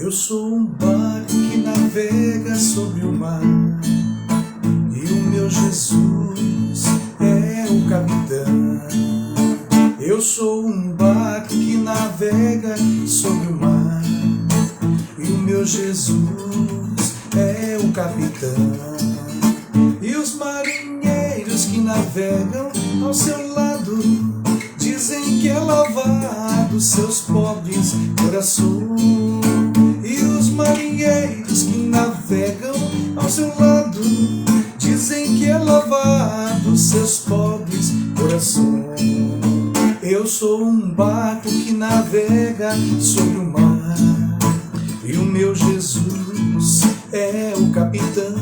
Eu sou um barco que navega sobre o mar, e o meu Jesus é o capitão. Eu sou um barco que navega sobre o mar, e o meu Jesus é o capitão. E os marinheiros que navegam ao seu lado dizem que é lavado seus pobres corações. E os marinheiros que navegam ao seu lado dizem que é lavado seus pobres corações. Eu sou um barco que navega sobre o mar, e o meu Jesus é o capitão.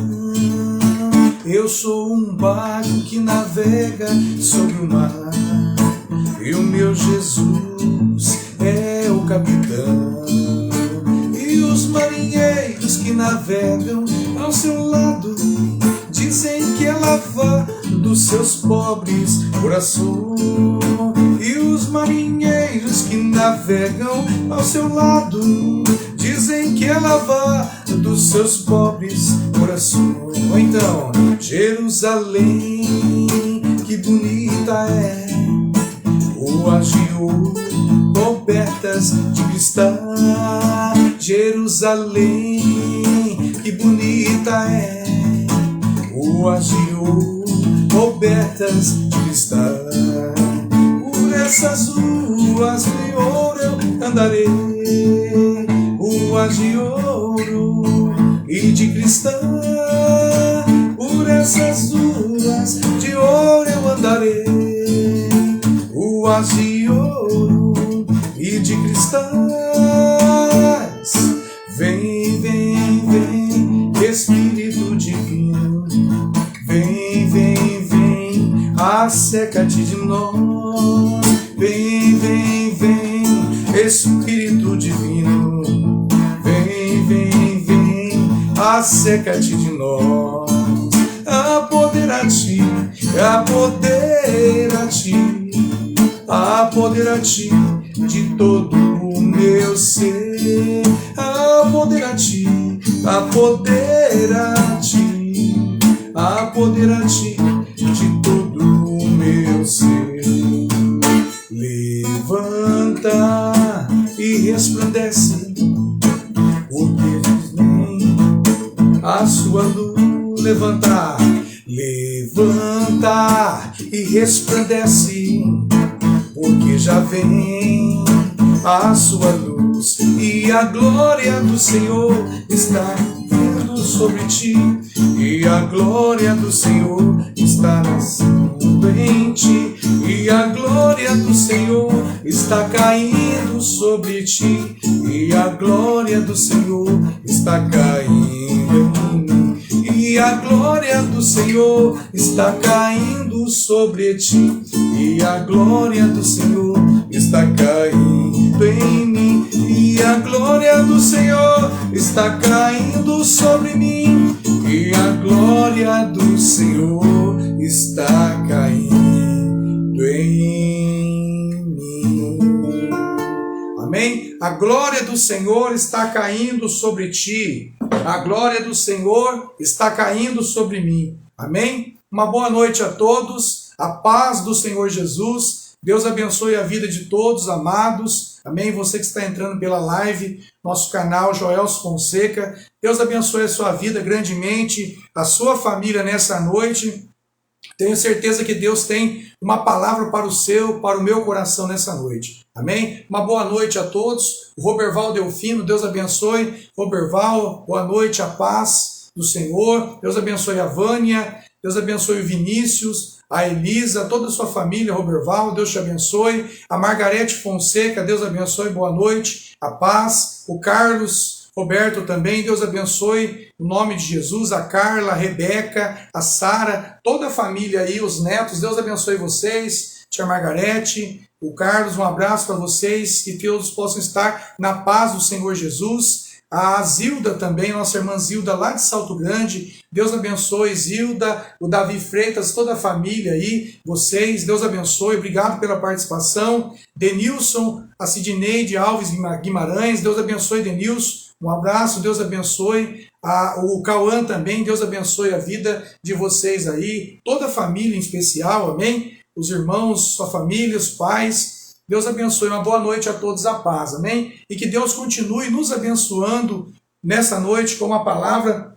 Eu sou um barco que navega sobre o mar, e o meu Jesus é o capitão. E os marinheiros que navegam ao seu lado dizem que é lavado seus pobres corações. E os marinheiros que navegam ao seu lado dizem que é lavado seus pobres corações. Então, Jerusalém, que bonita é, ruas de ouro cobertas de cristal. Jerusalém, que bonita é, ruas de ouro cobertas de cristal. Por essas ruas de ouro eu andarei, ruas de ouro e de cristal. Por essas ruas de ouro eu andarei, ruas de ouro e de cristais. Vem, vem, vem, Espírito Divino, vem, vem, vem, asseca-te de nós. Vem, vem, vem, Espírito Divino, vem, vem, vem, asseca-te de nós. Apodera-te, apodera-te, apodera-te de todo o meu ser. Apodera-te, apodera-te, apodera-te de todo o meu ser. Levanta e resplandece, porque vem a sua luz. Levanta, levanta e resplandece, porque já vem a sua luz, e a glória do Senhor está vindo sobre ti, e a glória do Senhor está nascendo em ti, e a glória do Senhor está caindo sobre ti, e a glória do Senhor está caindo em mim, e a glória do Senhor está caindo sobre ti, e a glória do Senhor está caindo em mim, e a glória do Senhor está caindo sobre mim, e a glória do Senhor está caindo em mim. Amém? A glória do Senhor está caindo sobre ti. A glória do Senhor está caindo sobre mim. Amém? Uma boa noite a todos. A paz do Senhor Jesus. Deus abençoe a vida de todos, amados. Amém? Você que está entrando pela live, nosso canal Joelson Fonseca. Deus abençoe a sua vida grandemente, a sua família nessa noite. Tenho certeza que Deus tem uma palavra para o meu coração nessa noite. Amém? Uma boa noite a todos. O Roberval Delfino, Deus abençoe. Roberval, boa noite, a paz do Senhor. Deus abençoe a Vânia. Deus abençoe o Vinícius, a Elisa, toda a sua família, Roberval, Deus te abençoe. A Margarete Fonseca, Deus abençoe, boa noite, a paz. O Carlos Roberto também, Deus abençoe, em nome de Jesus. A Carla, a Rebeca, a Sara, toda a família aí, os netos, Deus abençoe vocês. Tia Margarete, o Carlos, um abraço para vocês, que todos possam estar na paz do Senhor Jesus. A Zilda também, nossa irmã Zilda lá de Salto Grande. Deus abençoe, Zilda, o Davi Freitas, toda a família aí, vocês, Deus abençoe, obrigado pela participação. Denilson, a Sidneide Alves Guimarães, Deus abençoe, Denilson, um abraço, Deus abençoe. O Cauã também, Deus abençoe a vida de vocês aí, toda a família em especial, amém? Os irmãos, sua família, os pais. Deus abençoe, uma boa noite a todos, a paz, amém? E que Deus continue nos abençoando nessa noite com a palavra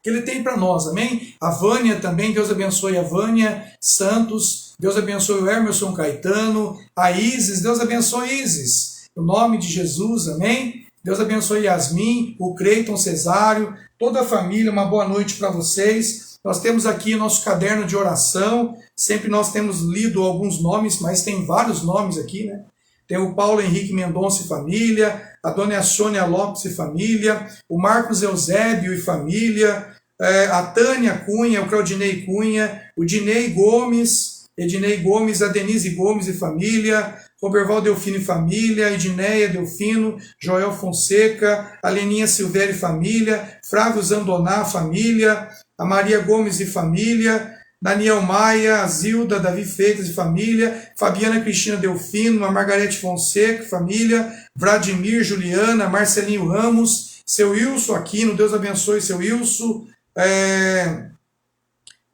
que Ele tem para nós, amém? A Vânia também, Deus abençoe a Vânia Santos, Deus abençoe o Emerson Caetano, a Isis, Deus abençoe Isis, em nome de Jesus, amém? Deus abençoe Yasmin, o Creiton Cesário, toda a família, uma boa noite para vocês. Nós temos aqui nosso caderno de oração, sempre nós temos lido alguns nomes, mas tem vários nomes aqui, né? Tem o Paulo Henrique Mendonça e família, a Dona Sônia Lopes e família, o Marcos Eusébio e família, a Tânia Cunha, o Claudinei Cunha, o Ednei Gomes, a Denise Gomes e família, Roberval Delfino e família, Edneia Delfino, Joel Fonseca, a Leninha Silvério e família, Flávio Zandoná família, a Maria Gomes e família, Daniel Maia, a Zilda, Davi Freitas e família, Fabiana Cristina Delfino, a Margarete Fonseca e família, Vladimir, Juliana, Marcelinho Ramos, seu Wilson Aquino, Deus abençoe seu Wilson,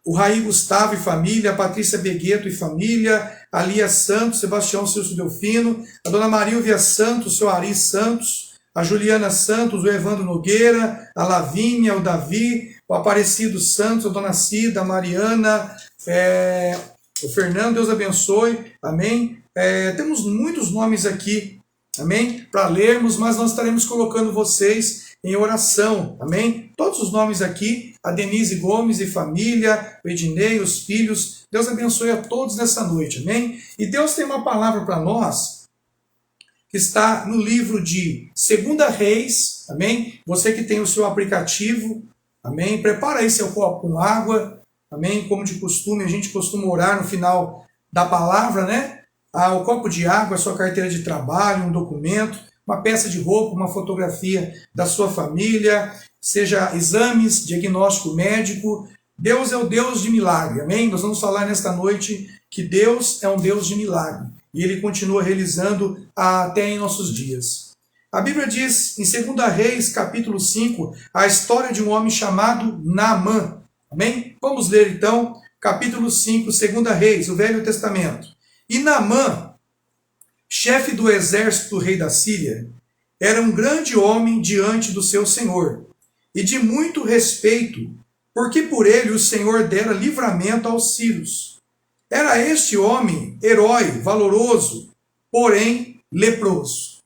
o Raí Gustavo e família, a Patrícia Begueto e família, a Lia Santos, Sebastião Silvio Delfino, a Dona Marília Santos, o seu Ari Santos, a Juliana Santos, o Evandro Nogueira, a Lavínia, o Davi, o Aparecido Santos, a Dona Cida, a Mariana, o Fernando, Deus abençoe, amém? Temos muitos nomes aqui, amém? Para lermos, mas nós estaremos colocando vocês em oração, amém? Todos os nomes aqui, a Denise Gomes e família, o Ednei, os filhos, Deus abençoe a todos nessa noite, amém? E Deus tem uma palavra para nós, que está no livro de 2 Reis, amém? Você que tem o seu aplicativo, amém? Prepara aí seu copo com água, amém? Como de costume, a gente costuma orar no final da palavra, né? O copo de água, a sua carteira de trabalho, um documento, uma peça de roupa, uma fotografia da sua família, seja exames, diagnóstico médico. Deus é o Deus de milagre, amém? Nós vamos falar nesta noite que Deus é um Deus de milagre e Ele continua realizando até em nossos dias. A Bíblia diz em 2 Reis, capítulo 5, a história de um homem chamado Naamã, amém? Vamos ler então, capítulo 5, 2 Reis, o Velho Testamento. E Naamã, chefe do exército do rei da Síria, era um grande homem diante do seu senhor, e de muito respeito, porque por ele o Senhor dera livramento aos sírios. Era este homem herói, valoroso, porém leproso.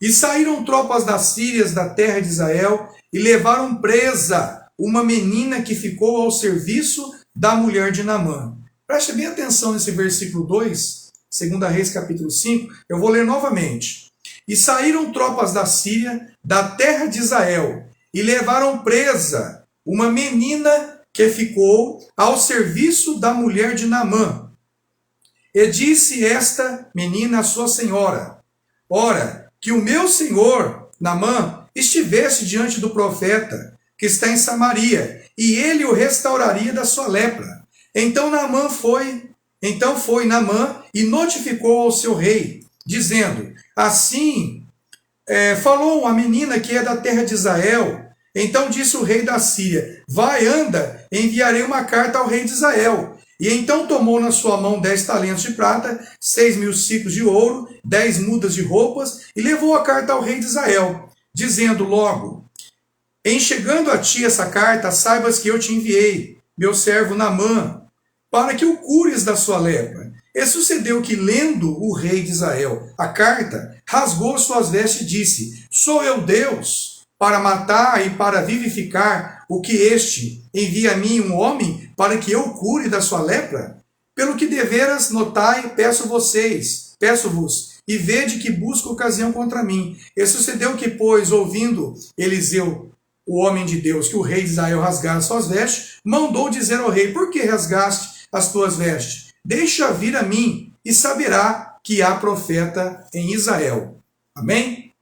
E saíram tropas das Sírias da terra de Israel e levaram presa uma menina que ficou ao serviço da mulher de Naamã. Preste bem atenção nesse versículo 2, 2 Reis capítulo 5, eu vou ler novamente. E saíram tropas da Síria, da terra de Israel, e levaram presa uma menina que ficou ao serviço da mulher de Naamã. E disse esta menina à sua senhora: ora, que o meu senhor, Naamã, estivesse diante do profeta, que está em Samaria, e ele o restauraria da sua lepra. Então foi Naamã e notificou ao seu rei, dizendo: assim falou a menina que é da terra de Israel. Então disse o rei da Síria: vai, anda, enviarei uma carta ao rei de Israel. E então tomou na sua mão 10 talentos de prata, 6.000 ciclos de ouro, 10 mudas de roupas, e levou a carta ao rei de Israel, dizendo logo: em chegando a ti essa carta, saibas que eu te enviei, meu servo Naamã, para que o cures da sua lepra. E sucedeu que, lendo o rei de Israel a carta, rasgou suas vestes e disse: sou eu Deus, para matar e para vivificar, o que este envia a mim um homem, para que eu cure da sua lepra? Pelo que deveras notai, peço-vos, e vede que busca ocasião contra mim. E sucedeu que, pois, ouvindo Eliseu, o homem de Deus, que o rei de Israel rasgara suas vestes, mandou dizer ao rei: por que rasgaste as tuas vestes? Deixa vir a mim, e saberá que há profeta em Israel. Amém?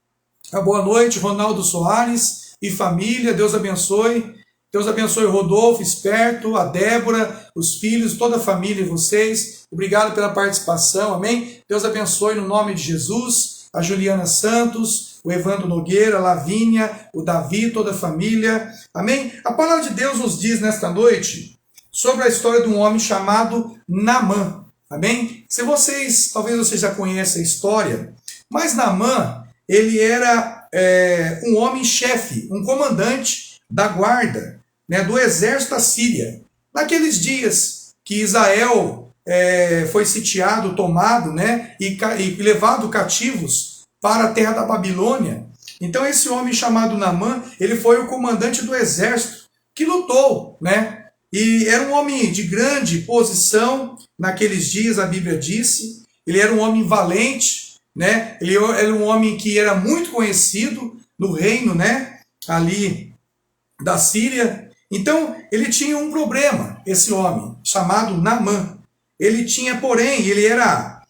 Boa noite, Ronaldo Soares. e família. Deus abençoe. Deus abençoe o Rodolfo, esperto, a Débora, os filhos, toda a família e vocês. Obrigado pela participação, amém? Deus abençoe no nome de Jesus. A Juliana Santos, o Evandro Nogueira, a Lavínia, o Davi, toda a família, amém? A palavra de Deus nos diz nesta noite sobre a história de um homem chamado Naamã, amém? Talvez vocês já conheçam a história, mas Naamã, ele era um homem-chefe, um comandante da guarda, né, do exército da Síria. Naqueles dias que Israel foi sitiado, tomado, né, e levado cativos para a terra da Babilônia. Então esse homem chamado Naamã, ele foi o comandante do exército que lutou, né? E era um homem de grande posição naqueles dias, a Bíblia disse. Ele era um homem valente, né? Ele era um homem que era muito conhecido no reino, né, ali da Síria. Então, ele tinha um problema, esse homem, chamado Naamã. Ele tinha, porém, ele era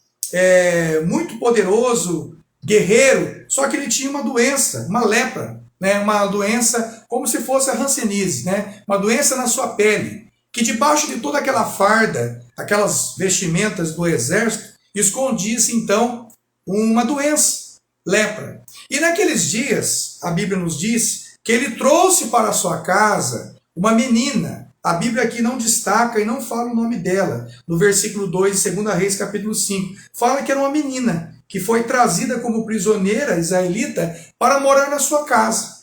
muito poderoso, guerreiro, só que ele tinha uma doença, uma lepra, né? Uma doença como se fosse a hanseníase, né? Uma doença na sua pele, que debaixo de toda aquela farda, aquelas vestimentas do exército, escondia-se, então, uma doença, lepra. E naqueles dias, a Bíblia nos diz que ele trouxe para a sua casa uma menina. A Bíblia aqui não destaca e não fala o nome dela. No versículo 2 de 2 Reis, capítulo 5, fala que era uma menina que foi trazida como prisioneira israelita para morar na sua casa.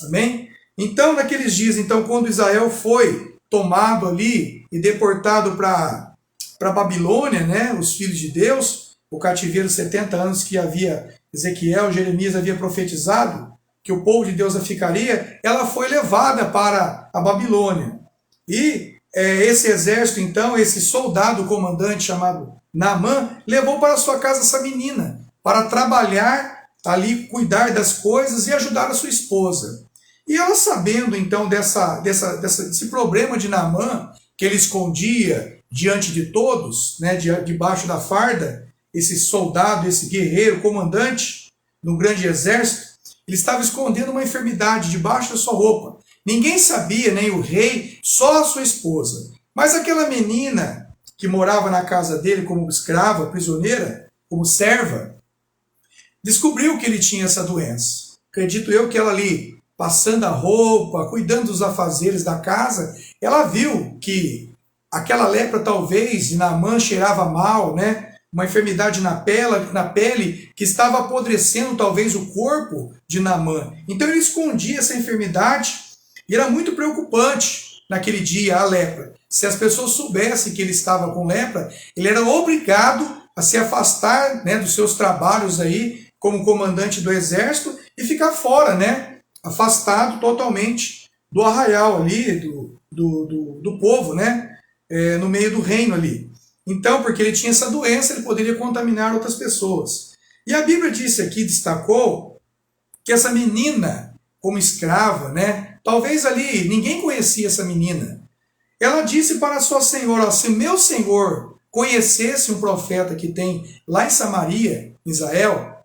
Amém? Então, naqueles dias, então, quando Israel foi tomado ali e deportado para Babilônia, né, os filhos de Deus, o cativeiro 70 anos que Jeremias havia profetizado, que o povo de Deus ficaria, ela foi levada para a Babilônia. E esse exército, então, esse soldado comandante chamado Naamã, levou para sua casa essa menina, para trabalhar ali, cuidar das coisas e ajudar a sua esposa. E ela, sabendo então desse problema de Naamã, que ele escondia diante de todos, né, debaixo da farda, esse soldado, esse guerreiro, comandante no grande exército, ele estava escondendo uma enfermidade debaixo da sua roupa. Ninguém sabia, nem o rei, só a sua esposa. Mas aquela menina que morava na casa dele como escrava, prisioneira, como serva, descobriu que ele tinha essa doença. Acredito eu que ela ali, passando a roupa, cuidando dos afazeres da casa, ela viu que aquela lepra talvez de Naamã cheirava mal, né? Uma enfermidade na pele que estava apodrecendo talvez o corpo de Naamã. Então ele escondia essa enfermidade e era muito preocupante naquele dia a lepra. Se as pessoas soubessem que ele estava com lepra, ele era obrigado a se afastar, né, dos seus trabalhos aí como comandante do exército e ficar fora, né, afastado totalmente do arraial ali, do povo, né, no meio do reino ali. Então, porque ele tinha essa doença, ele poderia contaminar outras pessoas. E a Bíblia disse aqui, destacou, que essa menina, como escrava, né, talvez ali ninguém conhecia essa menina. Ela disse para a sua senhora: se meu senhor conhecesse um profeta que tem lá em Samaria, em Israel,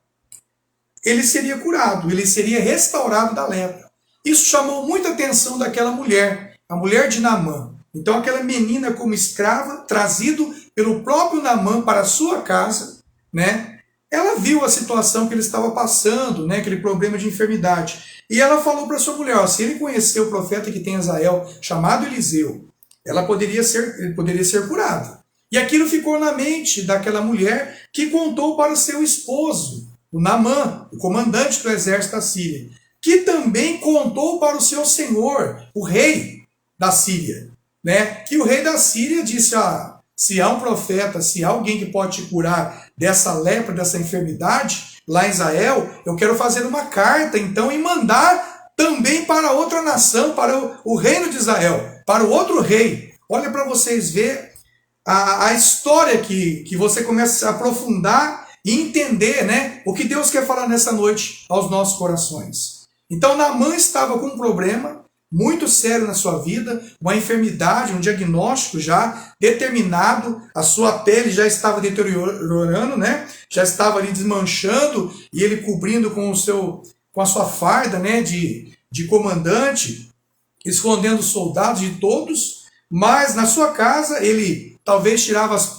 ele seria curado, ele seria restaurado da lepra. Isso chamou muita atenção daquela mulher, a mulher de Naamã. Então aquela menina como escrava, trazido pelo próprio Naamã para a sua casa, né? Ela viu a situação que ele estava passando, né? Aquele problema de enfermidade. E ela falou para sua mulher: ó, se ele conhecer o profeta que tem em Israel, chamado Eliseu, ele poderia ser curado. E aquilo ficou na mente daquela mulher, que contou para o seu esposo, o Naamã, o comandante do exército da Síria, que também contou para o seu senhor, o rei da Síria, né? Que o rei da Síria disse: se há um profeta, se há alguém que pode te curar dessa lepra, dessa enfermidade, lá em Israel, eu quero fazer uma carta, então, e mandar também para outra nação, para o reino de Israel, para o outro rei. Olha para vocês ver a história que você começa a aprofundar e entender, né, o que Deus quer falar nessa noite aos nossos corações. Então, Naamã estava com um problema muito sério na sua vida, uma enfermidade, um diagnóstico já determinado, a sua pele já estava deteriorando, né? Já estava ali desmanchando, e ele cobrindo com a sua farda, né, de de comandante, escondendo os soldados de todos, mas na sua casa ele talvez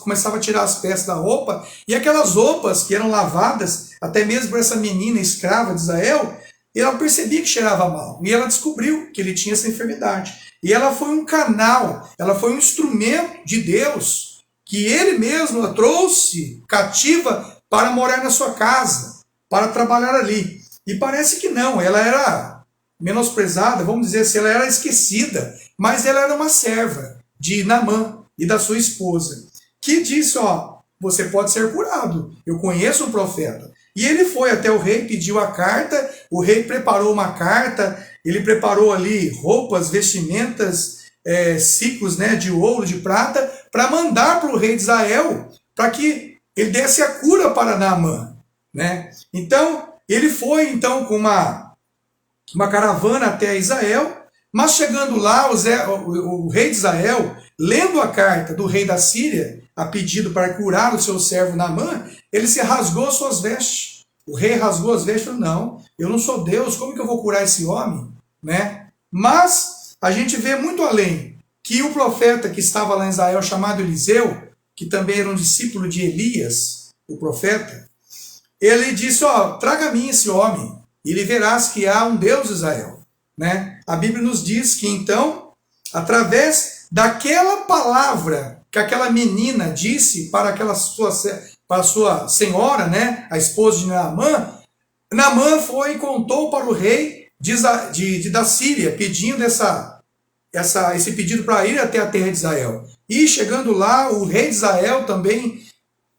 começava a tirar as peças da roupa, e aquelas roupas que eram lavadas, até mesmo por essa menina escrava de Israel, ela percebia que cheirava mal, e ela descobriu que ele tinha essa enfermidade. E ela foi um canal, ela foi um instrumento de Deus, que ele mesmo a trouxe cativa para morar na sua casa, para trabalhar ali. E parece que não, ela era menosprezada, vamos dizer assim, ela era esquecida, mas ela era uma serva de Naamã e da sua esposa, que disse, você pode ser curado, eu conheço um profeta. E ele foi até o rei, pediu a carta, o rei preparou uma carta, ele preparou ali roupas, vestimentas, ciclos, né, de ouro, de prata, para mandar para o rei de Israel, para que ele desse a cura para Naamã, né? Então, ele foi então com uma caravana até Israel, mas chegando lá, o rei de Israel, lendo a carta do rei da Síria, a pedido para curar o seu servo Naamã, ele se rasgou suas vestes. O rei rasgou as vestes e falou, não, eu não sou Deus, como que eu vou curar esse homem? Né? Mas a gente vê muito além, que o profeta que estava lá em Israel, chamado Eliseu, que também era um discípulo de Elias, o profeta, ele disse, traga a mim esse homem, e ele verás que há um Deus em Israel. Né? A Bíblia nos diz que então, através daquela palavra que aquela menina disse para a sua senhora, né, a esposa de Naamã, Naamã foi e contou para o rei da Síria, pedindo esse pedido para ir até a terra de Israel. E chegando lá, o rei de Israel também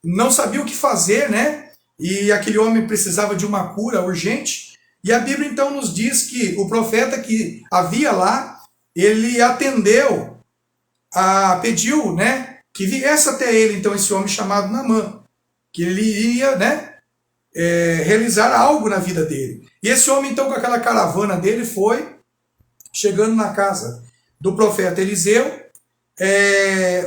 não sabia o que fazer, né? E aquele homem precisava de uma cura urgente. E a Bíblia então nos diz que o profeta que havia lá, ele atendeu, pediu, né, que viesse até ele então esse homem chamado Naamã, que ele iria, né, realizar algo na vida dele. E esse homem então com aquela caravana dele foi, chegando na casa do profeta Eliseu,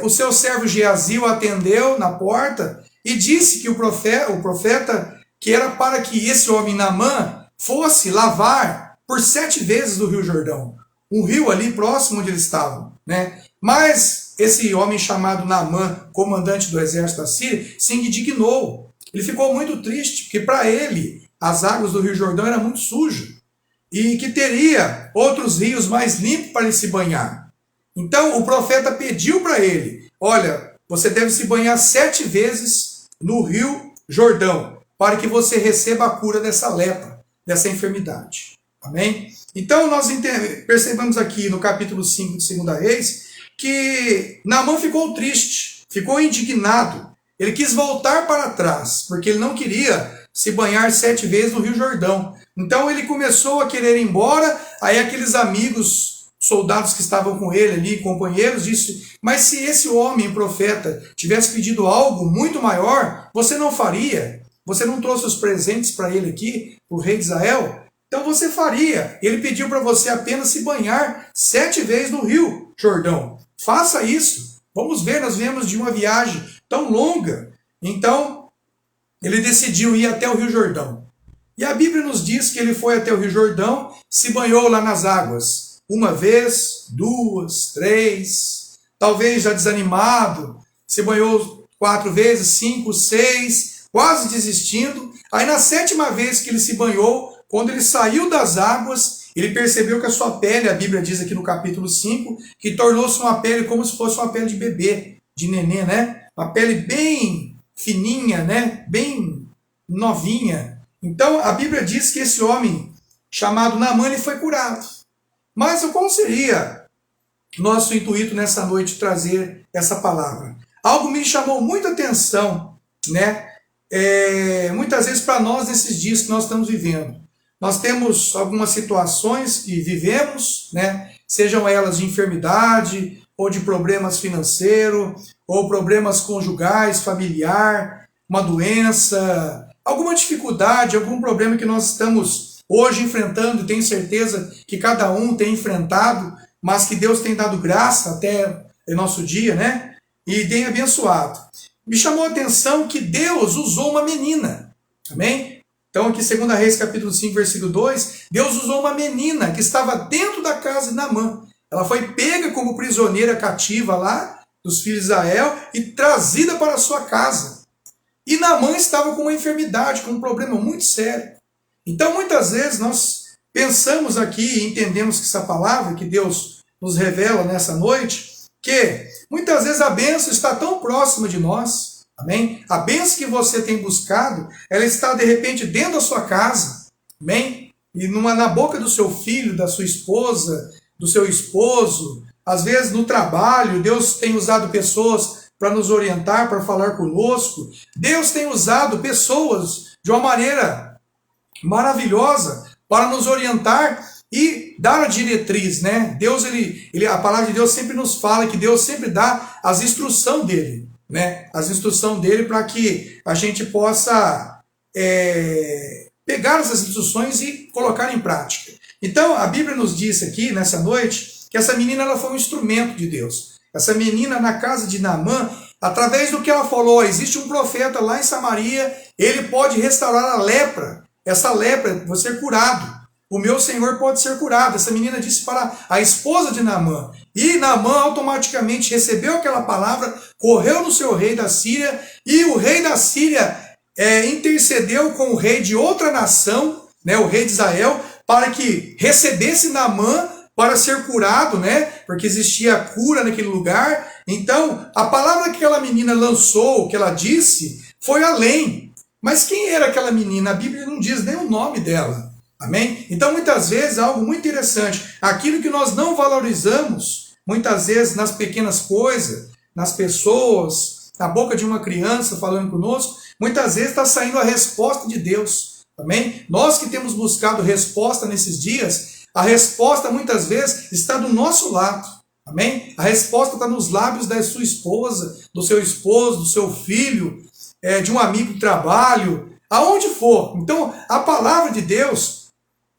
o seu servo Geazi o atendeu na porta e disse que o profeta que era para que esse homem Naamã fosse lavar por 7 vezes do Rio Jordão, um rio ali próximo onde eles estavam, né? Mas esse homem chamado Naamã, comandante do exército da Síria, se indignou. Ele ficou muito triste, porque para ele as águas do Rio Jordão eram muito sujas e que teria outros rios mais limpos para ele se banhar. Então o profeta pediu para ele, olha, você deve se banhar 7 vezes no Rio Jordão, para que você receba a cura dessa lepra, dessa enfermidade. Amém? Então nós percebemos aqui no capítulo 5 de 2 Reis, que Naamã ficou triste, ficou indignado, ele quis voltar para trás, porque ele não queria se banhar 7 vezes no Rio Jordão. Então ele começou a querer ir embora, aí aqueles amigos, soldados que estavam com ele ali, companheiros, disse, mas se esse homem, profeta, tivesse pedido algo muito maior, você não faria? Você não trouxe os presentes para ele aqui, o rei de Israel? Então você faria. Ele pediu para você apenas se banhar 7 vezes no Rio Jordão. Faça isso. Vamos ver, nós viemos de uma viagem tão longa. Então, ele decidiu ir até o Rio Jordão. E a Bíblia nos diz que ele foi até o Rio Jordão, se banhou lá nas águas. 1 vez, 2, 3, talvez já desanimado, se banhou 4 vezes, 5, 6, quase desistindo. Aí na 7ª vez que ele se banhou, quando ele saiu das águas, ele percebeu que a sua pele, a Bíblia diz aqui no capítulo 5, que tornou-se uma pele como se fosse uma pele de bebê, de nenê, né? Uma pele bem fininha, né? Bem novinha. Então a Bíblia diz que esse homem chamado Naamã ele foi curado. Mas qual seria nosso intuito nessa noite trazer essa palavra? Algo me chamou muita atenção, né? Muitas vezes para nós nesses dias que nós estamos vivendo. Nós temos algumas situações que vivemos, né? Sejam elas de enfermidade, ou de problemas financeiros, ou problemas conjugais, familiar, uma doença, alguma dificuldade, algum problema que nós estamos hoje enfrentando, tenho certeza que cada um tem enfrentado, mas que Deus tem dado graça até o nosso dia, né? E tem abençoado. Me chamou a atenção que Deus usou uma menina, amém? Então aqui 2 Reis capítulo 5, versículo 2, Deus usou uma menina que estava dentro da casa de Naamã. Ela foi pega como prisioneira cativa lá dos filhos de Israel e trazida para a sua casa. E Naamã estava com uma enfermidade, com um problema muito sério. Então muitas vezes nós pensamos aqui e entendemos que essa palavra que Deus nos revela nessa noite, que muitas vezes a bênção está tão próxima de nós, amém? A bênção que você tem buscado, ela está de repente dentro da sua casa, amém? E na boca do seu filho, da sua esposa, do seu esposo, às vezes no trabalho. Deus tem usado pessoas para nos orientar, para falar conosco. Deus tem usado pessoas de uma maneira maravilhosa para nos orientar e dar a diretriz, né? Deus, a palavra de Deus sempre nos fala que Deus sempre dá as instruções dele, né? As instruções dele para que a gente possa pegar essas instruções e colocar em prática. Então, a Bíblia nos diz aqui, nessa noite, que essa menina ela foi um instrumento de Deus. Essa menina, na casa de Naamã, através do que ela falou, existe um profeta lá em Samaria, ele pode restaurar a lepra. Essa lepra, você é curado. O meu Senhor pode ser curado. Essa menina disse para a esposa de Naamã. E Naamã automaticamente recebeu aquela palavra, correu no seu rei da Síria, e o rei da Síria intercedeu com o rei de outra nação, né, o rei de Israel, para que recebesse Naamã para ser curado, né, porque existia cura naquele lugar. Então, a palavra que aquela menina lançou, que ela disse, foi além. Mas quem era aquela menina? A Bíblia não diz nem o nome dela. Amém? Então, muitas vezes, algo muito interessante, aquilo que nós não valorizamos, muitas vezes nas pequenas coisas, nas pessoas, na boca de uma criança falando conosco, muitas vezes está saindo a resposta de Deus. Amém? Nós que temos buscado resposta nesses dias, a resposta muitas vezes está do nosso lado. Amém? A resposta está nos lábios da sua esposa, do seu esposo, do seu filho, de um amigo de trabalho, aonde for. Então, a palavra de Deus,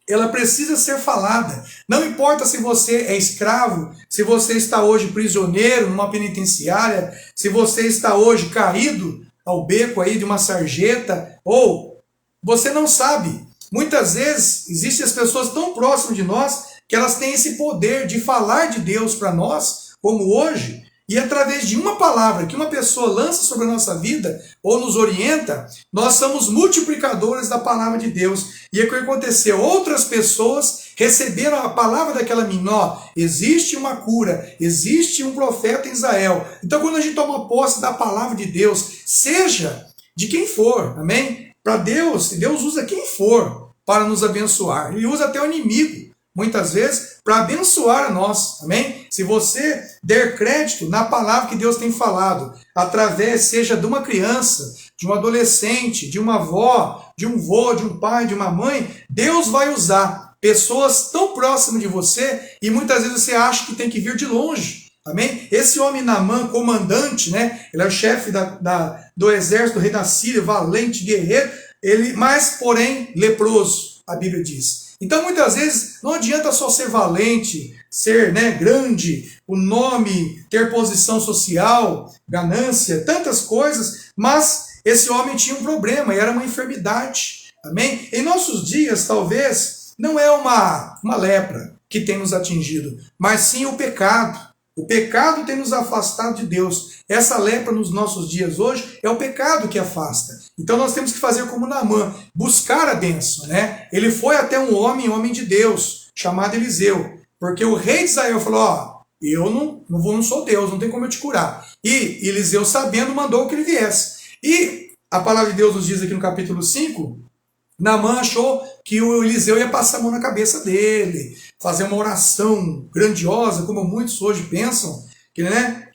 ela precisa ser falada. Não importa se você é escravo, se você está hoje prisioneiro numa penitenciária, se você está hoje caído ao beco aí de uma sarjeta, ou você não sabe. Muitas vezes existem as pessoas tão próximas de nós que elas têm esse poder de falar de Deus para nós, como hoje, e através de uma palavra que uma pessoa lança sobre a nossa vida ou nos orienta, nós somos multiplicadores da palavra de Deus. E é o que aconteceu. Outras pessoas receberam a palavra daquela menina. Ó, existe uma cura, existe um profeta em Israel. Então, quando a gente toma posse da palavra de Deus, seja de quem for, amém? Para Deus usa quem for para nos abençoar. Ele usa até o inimigo, muitas vezes, para abençoar a nós, amém? Se você der crédito na palavra que Deus tem falado, através, seja de uma criança, de um adolescente, de uma avó, de um vô, de um pai, de uma mãe, Deus vai usar pessoas tão próximas de você e muitas vezes você acha que tem que vir de longe, amém? Esse homem Naamã, comandante, né? Ele é o chefe do exército do rei da Síria, valente, guerreiro, mas porém leproso, a Bíblia diz. Então, muitas vezes, não adianta só ser valente, ser, né, grande, o nome, ter posição social, ganância, tantas coisas, mas esse homem tinha um problema, era uma enfermidade, amém? Em nossos dias, talvez, não é uma lepra que tem nos atingido, mas sim o pecado. O pecado tem nos afastado de Deus. Essa lepra nos nossos dias hoje é o pecado que afasta. Então nós temos que fazer como Naamã, buscar a bênção, né? Ele foi até um homem de Deus, chamado Eliseu, porque o rei de Israel falou, ó, eu não sou Deus, não tem como eu te curar. E Eliseu, sabendo, mandou que ele viesse. E a palavra de Deus nos diz aqui no capítulo 5, Naamã achou que o Eliseu ia passar a mão na cabeça dele, fazer uma oração grandiosa, como muitos hoje pensam, que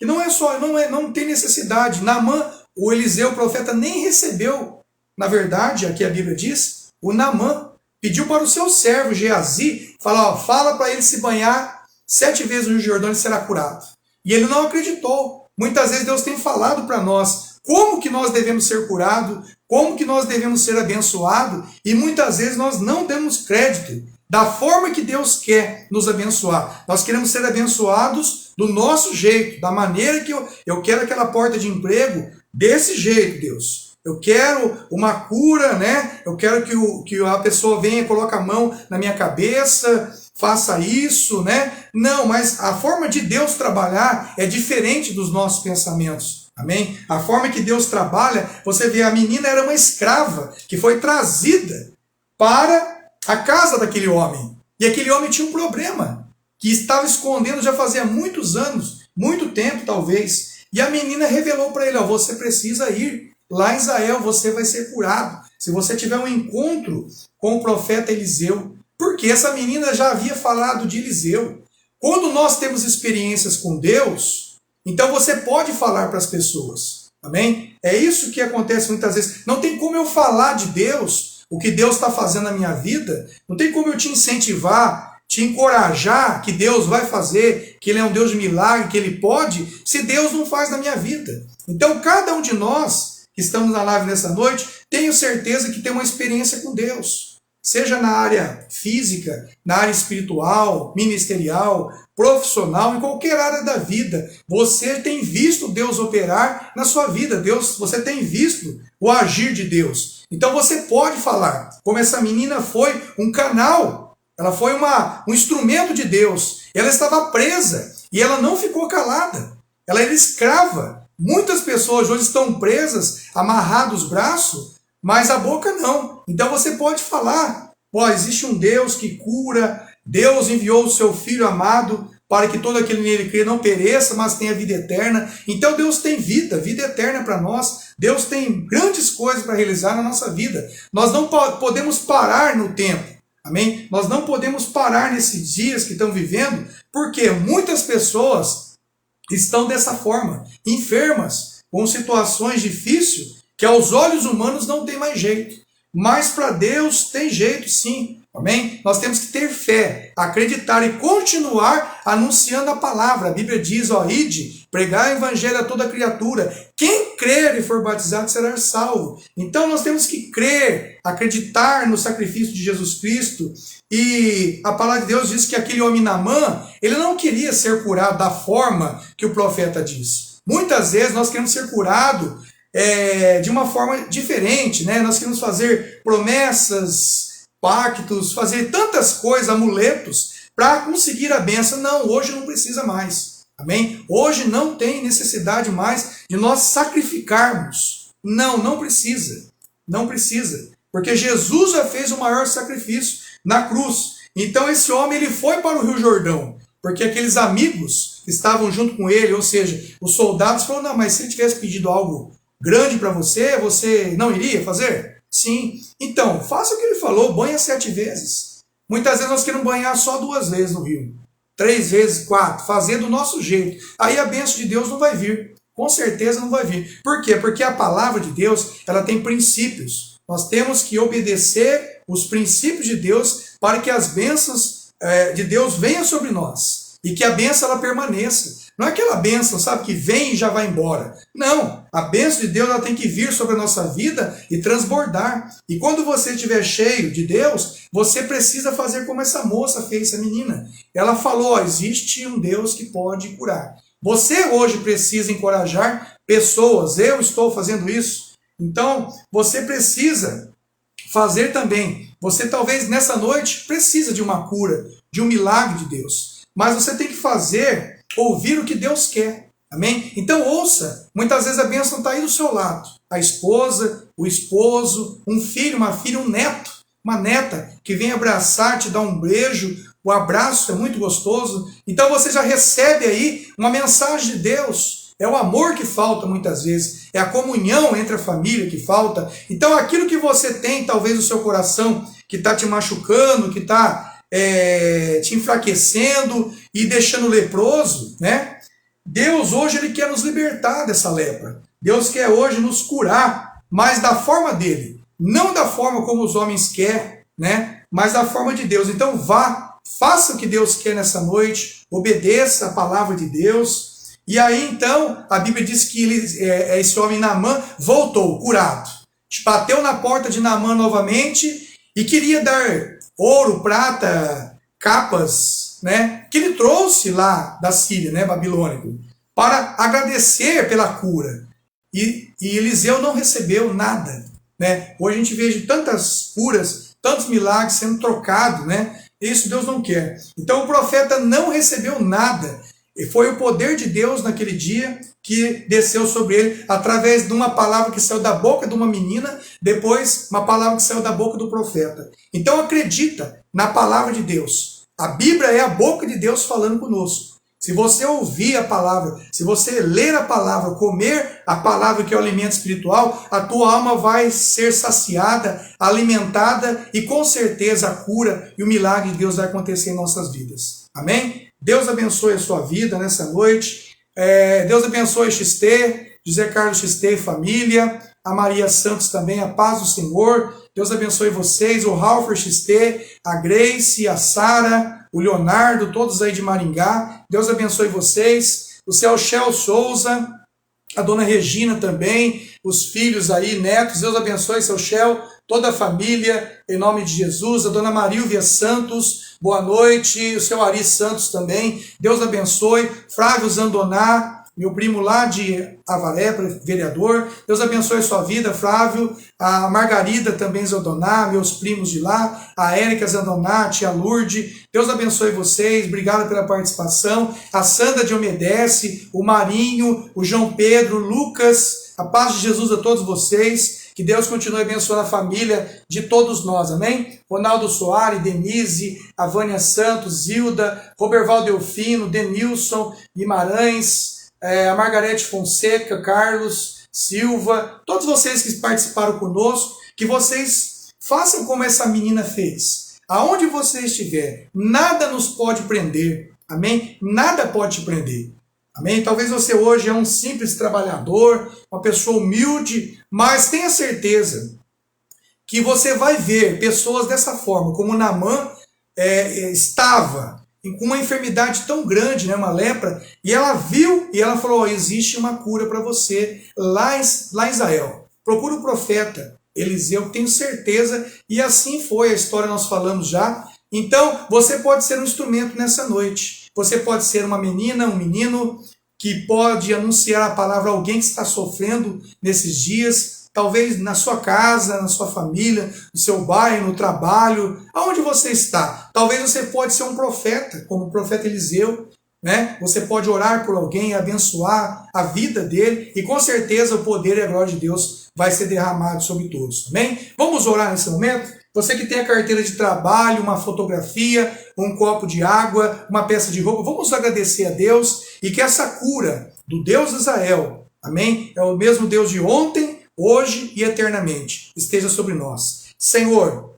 não é só, não tem necessidade. Naamã, o Eliseu, o profeta, nem recebeu, na verdade, aqui a Bíblia diz, o Naamã pediu para o seu servo Geazi, fala para ele se banhar 7 vezes no Rio Jordão e será curado. E ele não acreditou. Muitas vezes Deus tem falado para nós como que nós devemos ser curados, como que nós devemos ser abençoados, e muitas vezes nós não damos crédito da forma que Deus quer nos abençoar. Nós queremos ser abençoados do nosso jeito, da maneira que eu quero aquela porta de emprego, desse jeito, Deus. eu quero uma cura, né? Eu quero que a pessoa venha, coloque a mão na minha cabeça, faça isso, né? Não, mas a forma de Deus trabalhar é diferente dos nossos pensamentos. Amém? A forma que Deus trabalha, você vê, a menina era uma escrava que foi trazida para a casa daquele homem. E aquele homem tinha um problema, que estava escondendo já fazia muitos anos, muito tempo talvez. E a menina revelou para ele, ó, você precisa ir lá em Israel, você vai ser curado. Se você tiver um encontro com o profeta Eliseu. Porque essa menina já havia falado de Eliseu. Quando nós temos experiências com Deus, então você pode falar para as pessoas. Amém? É isso que acontece muitas vezes. Não tem como eu falar de Deus, o que Deus está fazendo na minha vida. Não tem como eu te incentivar, te encorajar que Deus vai fazer, que Ele é um Deus de milagre, que Ele pode, se Deus não faz na minha vida. Então, cada um de nós que estamos na live nessa noite, tenho certeza que tem uma experiência com Deus. Seja na área física, na área espiritual, ministerial, profissional, em qualquer área da vida. Você tem visto Deus operar na sua vida. Você tem visto o agir de Deus. Então você pode falar, como essa menina foi um canal. Ela foi um instrumento de Deus. Ela estava presa e ela não ficou calada. Ela era escrava. Muitas pessoas hoje estão presas, amarradas os braços, mas a boca não. Então você pode falar. Existe um Deus que cura. Deus enviou o seu Filho amado para que todo aquele nele crê não pereça, mas tenha vida eterna. Então Deus tem vida eterna para nós. Deus tem grandes coisas para realizar na nossa vida. Nós não podemos parar no tempo. Amém? Nós não podemos parar nesses dias que estão vivendo, porque muitas pessoas estão dessa forma, enfermas, com situações difíceis, que aos olhos humanos não tem mais jeito. Mas para Deus tem jeito sim. Amém? Nós temos que ter fé, acreditar e continuar anunciando a palavra. A Bíblia diz, ide, pregar o evangelho a toda criatura. Quem crer e for batizado será salvo. Então nós temos que crer, acreditar no sacrifício de Jesus Cristo. E a palavra de Deus diz que aquele homem Naamã, ele não queria ser curado da forma que o profeta diz. Muitas vezes nós queremos ser curados de uma forma diferente, né? Nós queremos fazer promessas, pactos, fazer tantas coisas, amuletos, para conseguir a bênção. Não, hoje não precisa mais. Amém? Hoje não tem necessidade mais de nós sacrificarmos. Não precisa. Não precisa. Porque Jesus já fez o maior sacrifício na cruz. Então esse homem ele foi para o Rio Jordão. Porque aqueles amigos que estavam junto com ele, ou seja, os soldados falaram, não, mas se ele tivesse pedido algo grande para você, você não iria fazer? Sim. Então, faça o que ele falou, banha 7 vezes. Muitas vezes nós queremos banhar só 2 vezes no rio. 3 vezes, 4, fazer do nosso jeito. Aí a bênção de Deus não vai vir. Com certeza não vai vir. Por quê? Porque a palavra de Deus, ela tem princípios. Nós temos que obedecer os princípios de Deus para que as bênçãos de Deus venham sobre nós. E que a bênção ela permaneça. Não é aquela bênção, sabe, que vem e já vai embora. Não, a bênção de Deus ela tem que vir sobre a nossa vida e transbordar. E quando você estiver cheio de Deus, você precisa fazer como essa moça fez, essa menina. Ela falou, existe um Deus que pode curar. Você hoje precisa encorajar pessoas, eu estou fazendo isso. Então, você precisa fazer também. Você talvez nessa noite precisa de uma cura, de um milagre de Deus. Mas você tem que fazer, ouvir o que Deus quer. Amém? Então ouça. Muitas vezes a bênção está aí do seu lado. A esposa, o esposo, um filho, uma filha, um neto, uma neta que vem abraçar, te dar um beijo. O abraço é muito gostoso. Então você já recebe aí uma mensagem de Deus. É o amor que falta muitas vezes. É a comunhão entre a família que falta. Então aquilo que você tem, talvez no seu coração, que está te machucando, que está te enfraquecendo e deixando leproso, né? Deus hoje ele quer nos libertar dessa lepra. Deus quer hoje nos curar, mas da forma dele. Não da forma como os homens querem, né? Mas da forma de Deus. Então vá, faça o que Deus quer nessa noite, obedeça a palavra de Deus. E aí então, a Bíblia diz que esse homem Naamã voltou, curado. Bateu na porta de Naamã novamente e queria dar ouro, prata, capas, né, que ele trouxe lá da Síria, né, babilônico, para agradecer pela cura. E Eliseu não recebeu nada, né? Hoje a gente vê tantas curas, tantos milagres sendo trocados, né? Isso Deus não quer. Então o profeta não recebeu nada. E foi o poder de Deus naquele dia que desceu sobre ele através de uma palavra que saiu da boca de uma menina, depois uma palavra que saiu da boca do profeta. Então acredita na palavra de Deus. A Bíblia é a boca de Deus falando conosco. Se você ouvir a palavra, se você ler a palavra, comer a palavra que é o alimento espiritual, a tua alma vai ser saciada, alimentada e com certeza a cura e o milagre de Deus vai acontecer em nossas vidas. Amém? Deus abençoe a sua vida nessa noite. Deus abençoe XT, José Carlos XT e família, a Maria Santos também, a paz do Senhor. Deus abençoe vocês, o Ralfer XT, a Grace, a Sara, o Leonardo, todos aí de Maringá. Deus abençoe vocês. O Celchel Souza, a dona Regina também, os filhos aí, netos. Deus abençoe, Celchel, toda a família, em nome de Jesus. A dona Marílvia Santos, boa noite. O seu Ari Santos também. Deus abençoe. Flávio Zandoná, meu primo lá de Avaré, vereador. Deus abençoe a sua vida, Flávio. A Margarida também Zandoná, meus primos de lá. A Érica Zandoná, a tia Lourdes. Deus abençoe vocês. Obrigado pela participação. A Sandra de Omedece, o Marinho, o João Pedro, o Lucas. A paz de Jesus a todos vocês. Que Deus continue abençoando a família de todos nós, amém? Ronaldo Soares, Denise, a Vânia Santos, Zilda, Roberval Delfino, Denilson Guimarães, a Margarete Fonseca, Carlos Silva, todos vocês que participaram conosco, que vocês façam como essa menina fez. Aonde você estiver, nada nos pode prender, amém? Nada pode te prender. Amém? Talvez você hoje é um simples trabalhador, uma pessoa humilde, mas tenha certeza que você vai ver pessoas dessa forma, como Naamã estava com uma enfermidade tão grande, né, uma lepra, e ela viu e ela falou, existe uma cura para você lá em Israel. Procura o profeta Eliseu, tenho certeza, e assim foi a história, nós falamos já. Então, você pode ser um instrumento nessa noite. Você pode ser uma menina, um menino que pode anunciar a palavra a alguém que está sofrendo nesses dias, talvez na sua casa, na sua família, no seu bairro, no trabalho, aonde você está. Talvez você pode ser um profeta, como o profeta Eliseu, né? Você pode orar por alguém, abençoar a vida dele, e com certeza o poder e a glória de Deus vai ser derramado sobre todos. Amém? Vamos orar nesse momento? Você que tem a carteira de trabalho, uma fotografia, um copo de água, uma peça de roupa, vamos agradecer a Deus e que essa cura do Deus de Israel, amém? É o mesmo Deus de ontem, hoje e eternamente, esteja sobre nós. Senhor,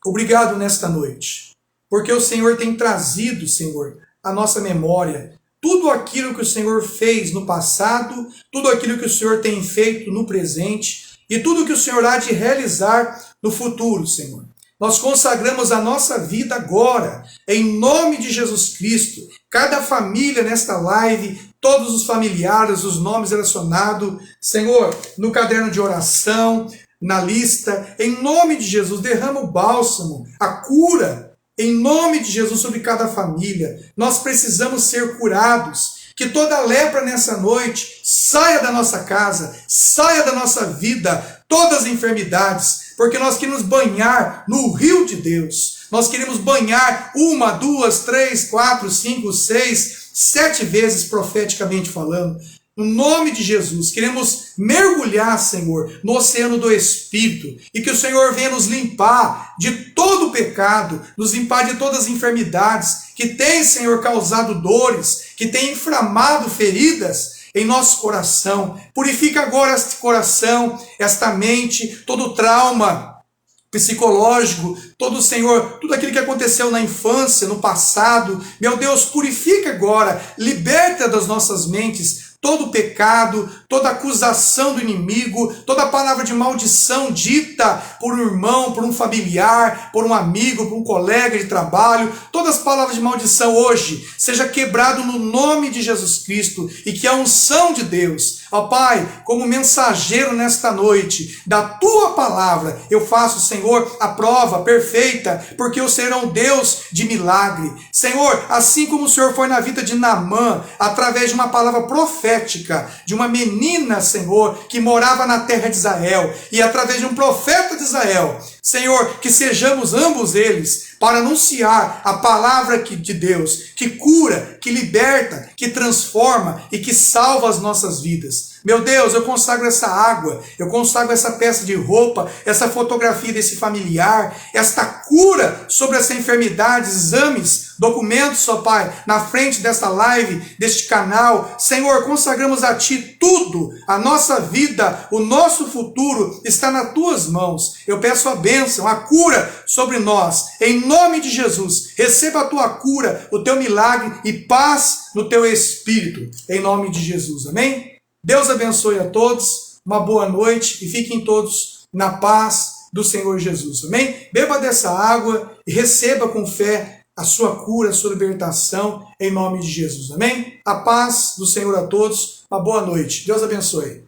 obrigado nesta noite, porque o Senhor tem trazido, Senhor, à nossa memória tudo aquilo que o Senhor fez no passado, tudo aquilo que o Senhor tem feito no presente e tudo que o Senhor há de realizar no futuro, Senhor. Nós consagramos a nossa vida agora, em nome de Jesus Cristo. Cada família nesta live, todos os familiares, os nomes relacionados, Senhor, no caderno de oração, na lista, em nome de Jesus, derrama o bálsamo, a cura, em nome de Jesus sobre cada família. Nós precisamos ser curados. Que toda lepra nessa noite saia da nossa casa, saia da nossa vida, todas as enfermidades, porque nós queremos banhar no rio de Deus. Nós queremos banhar 1, 2, 3, 4, 5, 6, 7 vezes profeticamente falando. No nome de Jesus, queremos mergulhar, Senhor, no oceano do Espírito, e que o Senhor venha nos limpar de todo o pecado, nos limpar de todas as enfermidades que tem, Senhor, causado dores, que tem inflamado feridas em nosso coração. Purifica agora este coração, esta mente, todo o trauma psicológico, todo, Senhor, tudo aquilo que aconteceu na infância, no passado. Meu Deus, purifica agora, liberta das nossas mentes todo pecado, toda acusação do inimigo, toda palavra de maldição dita por um irmão, por um familiar, por um amigo, por um colega de trabalho, todas as palavras de maldição hoje, seja quebrado no nome de Jesus Cristo, e que a unção de Deus, ó Pai, como mensageiro nesta noite, da Tua palavra, eu faço, Senhor, a prova perfeita, porque o Senhor é um Deus de milagre. Senhor, assim como o Senhor foi na vida de Naamã, através de uma palavra profética, profética de uma menina, Senhor, que morava na terra de Israel, e através de um profeta de Israel, Senhor, que sejamos ambos eles para anunciar a palavra de Deus, que cura, que liberta, que transforma e que salva as nossas vidas. Meu Deus, eu consagro essa água, eu consagro essa peça de roupa, essa fotografia desse familiar, esta cura sobre essa enfermidade, exames, documentos, ó Pai, na frente desta live, deste canal. Senhor, consagramos a Ti tudo, a nossa vida, o nosso futuro está nas Tuas mãos. Eu peço a bênção, a cura sobre nós, em nome de Jesus. Receba a Tua cura, o Teu milagre e paz no Teu Espírito, em nome de Jesus. Amém? Deus abençoe a todos, uma boa noite e fiquem todos na paz do Senhor Jesus. Amém? Beba dessa água e receba com fé a sua cura, a sua libertação, em nome de Jesus. Amém? A paz do Senhor a todos, uma boa noite. Deus abençoe.